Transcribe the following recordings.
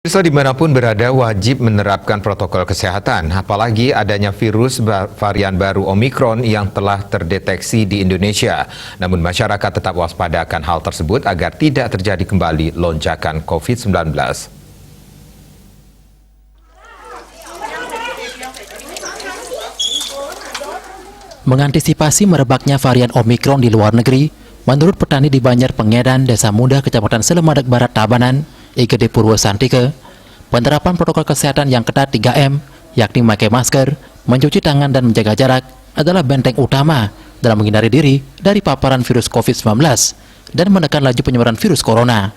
Pemirsa dimanapun berada wajib menerapkan protokol kesehatan, apalagi adanya virus varian baru Omikron yang telah terdeteksi di Indonesia. Namun masyarakat tetap waspada akan hal tersebut agar tidak terjadi kembali lonjakan COVID-19. Mengantisipasi merebaknya varian Omikron di luar negeri, menurut petani di Banjar Pengedan, Desa Muda, Kecamatan Selemadeg Barat, Tabanan, IGD Purwosantike, penerapan protokol kesehatan yang ketat 3M, yakni memakai masker, mencuci tangan dan menjaga jarak, adalah benteng utama dalam menghindari diri dari paparan virus COVID-19 dan menekan laju penyebaran virus corona.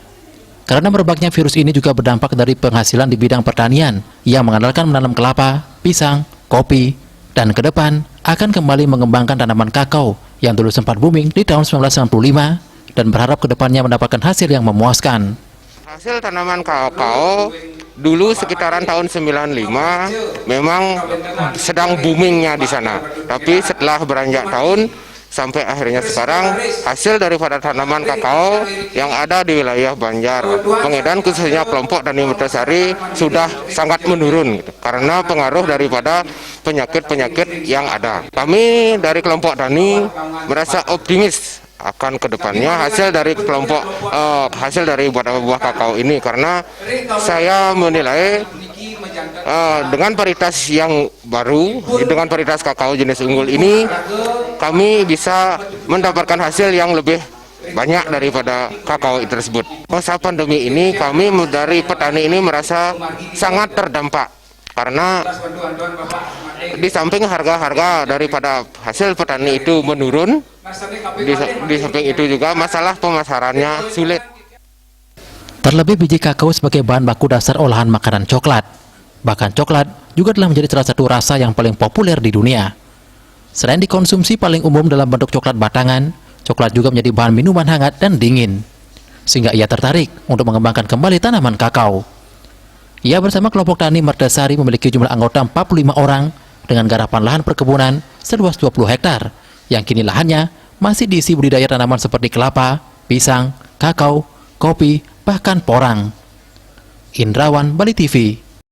Karena merebaknya virus ini juga berdampak dari penghasilan di bidang pertanian yang mengandalkan menanam kelapa, pisang, kopi, dan ke depan akan kembali mengembangkan tanaman kakao yang dulu sempat booming di tahun 1995 dan berharap ke depannya mendapatkan hasil yang memuaskan. Hasil tanaman kakao dulu sekitaran tahun 95 memang sedang boomingnya di sana. Tapi setelah beranjak tahun sampai akhirnya sekarang hasil daripada tanaman kakao yang ada di wilayah Banjar Pengedan khususnya kelompok Tani Mertasari sudah sangat menurun karena pengaruh daripada penyakit-penyakit yang ada. Kami dari kelompok Tani merasa optimis akan kedepannya hasil dari kelompok hasil dari buah kakao ini, karena saya menilai dengan varietas yang baru, dengan varietas kakao jenis unggul ini kami bisa mendapatkan hasil yang lebih banyak daripada kakao tersebut. Masa pandemi ini kami dari petani ini merasa sangat terdampak karena di samping harga-harga daripada hasil petani itu menurun, di samping itu juga masalah pemasarannya sulit. Terlebih biji kakao sebagai bahan baku dasar olahan makanan coklat. Bahkan coklat juga telah menjadi salah satu rasa yang paling populer di dunia. Selain dikonsumsi paling umum dalam bentuk coklat batangan, coklat juga menjadi bahan minuman hangat dan dingin. Sehingga ia tertarik untuk mengembangkan kembali tanaman kakao. Ia bersama kelompok Tani Mertasari memiliki jumlah anggota 45 orang dengan garapan lahan perkebunan seluas 20 hektar yang kini lahannya masih diisi budidaya tanaman seperti kelapa, pisang, kakao, kopi, bahkan porang. Indrawan, Bali TV.